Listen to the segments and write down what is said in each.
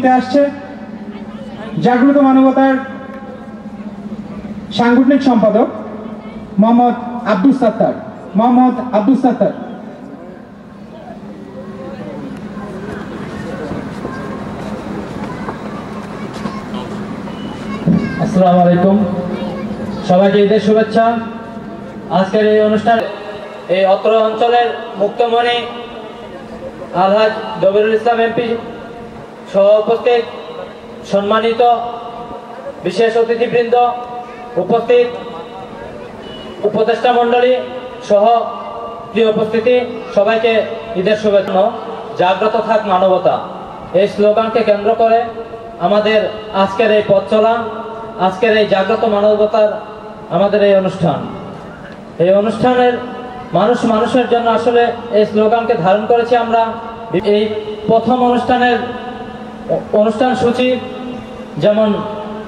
দিতে আসছে জাগ্রত মানবতার সাংগঠনিক সম্পাদক মোহাম্মদ আব্দুস সাত্তার। আসসালামু আলাইকুম, সবাইকে ঈদের শুভেচ্ছা। আজকের এই অনুষ্ঠান এই অত্র অঞ্চলের মুক্তমণি আলহাজ জবিরুল ইসলাম এমপি সহ উপস্থিত সম্মানিত বিশেষ অতিথিবৃন্দ, উপস্থিত উপদেষ্টা মণ্ডলী সহ প্রিয় উপস্থিতি, সবাইকে ঈদের শুভেচ্ছা। জাগ্রত থাক মানবতা, এই স্লোগানকে কেন্দ্র করে আমাদের আজকের এই পথ চলা, আজকের এই জাগ্রত মানবতার আমাদের এই অনুষ্ঠান। এই অনুষ্ঠানের মানুষের জন্য আসলে এই স্লোগানকে ধারণ করেছি আমরা। এই প্রথম অনুষ্ঠান সূচি যেমন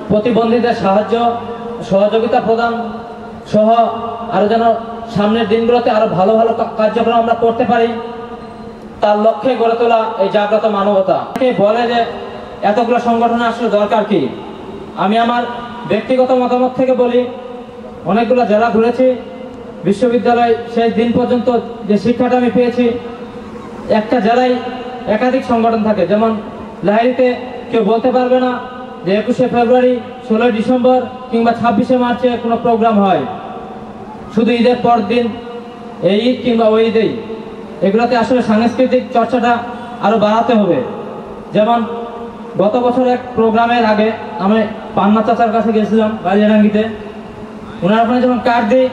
প্রতিবন্ধীদের সহযোগিতা প্রদান সহ আরো যেন সামনের দিনগুলোতে আরো ভালো ভালো কার্যক্রম আমরা করতে পারি, তার লক্ষ্যে গড়ে তোলা এই জাগ্রত মানবতা। বলে যে এতগুলো সংগঠন আসলে দরকার কি, আমি আমার ব্যক্তিগত মতামত থেকে বলি, অনেকগুলো জেলা ঘুরেছি, বিশ্ববিদ্যালয় শেষ দিন পর্যন্ত যে শিক্ষাটা আমি পেয়েছি, একটা জেলায় একাধিক সংগঠন থাকে। যেমন লাহিড়ীতে কেউ বলতে পারবে না যে 21শে ফেব্রুয়ারি, 16ই ডিসেম্বর কিংবা 26শে মার্চে কোনো প্রোগ্রাম হয়। শুধু ঈদের পর দিন এই ঈদ কিংবা ওই ঈদেই, এগুলোতে আসলে সাংস্কৃতিক চর্চাটা আরো বাড়াতে হবে। যেমন গত বছর এক প্রোগ্রামের আগে আমি পান্না চাচার কাছে গেছিলাম বালিয়াডাঙ্গিতে। ওনার ওখানে যখন কার্ড দিই,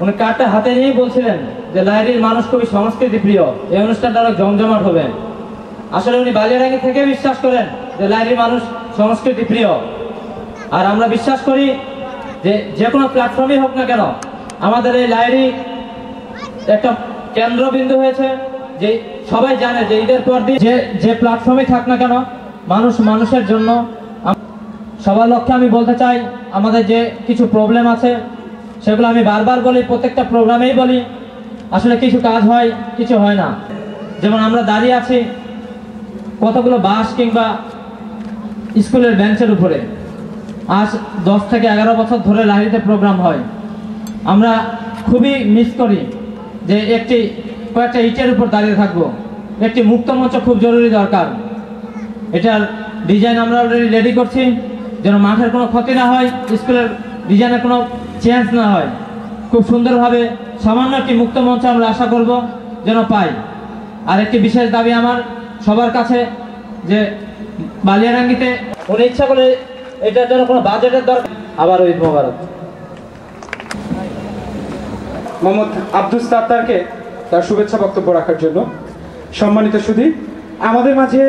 উনি কার্ডটা হাতে নিয়েই বলছিলেন যে লাহিড়ীর মানুষ খুবই সংস্কৃতি প্রিয়, এই অনুষ্ঠানটা অনেক জমজমাট হবে। আসলে উনি বালিয়াডাঙ্গি থেকে বিশ্বাস করেন যে লাহিড়ীর মানুষ সংস্কৃতি প্রিয়। আর আমরা বিশ্বাস করি যে কোনো প্ল্যাটফর্মই হোক না কেন, আমাদের এই লাহিড়ী একটা কেন্দ্রবিন্দু হয়েছে। যে সবাই জানে যে ঈদের পর দিন যে প্ল্যাটফর্মে থাক না কেন, মানুষের জন্য। সবার লক্ষ্যে আমি বলতে চাই, আমাদের যে কিছু প্রবলেম আছে সেগুলো আমি বারবার বলি, প্রত্যেকটা প্রোগ্রামেই বলি, আসলে কিছু কাজ হয়, কিছু হয় না। যেমন আমরা দাঁড়িয়ে আছি কতগুলো বাস কিংবা স্কুলের বেঞ্চের উপরে, আজ 10 থেকে 11 বছর ধরে লাহিড়ীতে প্রোগ্রাম হয়। আমরা খুবই মিস করি যে কয়েকটা ইটের উপর দাঁড়িয়ে থাকবো। একটি মুক্ত মঞ্চ খুব জরুরি দরকার। এটার ডিজাইন আমরা অলরেডি রেডি করছি, যেন মাঠের কোনো ক্ষতি না হয়, স্কুলের ডিজাইনের কোনো চেঞ্জ না হয়। খুব সুন্দরভাবে সামান্য একটি মুক্ত মঞ্চ আমরা আশা করব যেন পাই। আর একটি বিশেষ দাবি আমার সবার কাছে, যে বালিয়াডাঙ্গিতে উনি ইচ্ছা করে এটার জন্য কোনো বাজেটের দরকার। আবার ঈদ মোবারক। মোহাম্মদ আব্দুস সাত্তারকে তার শুভেচ্ছা বক্তব্য রাখার জন্য। সম্মানিত সুধী, আমাদের মাঝে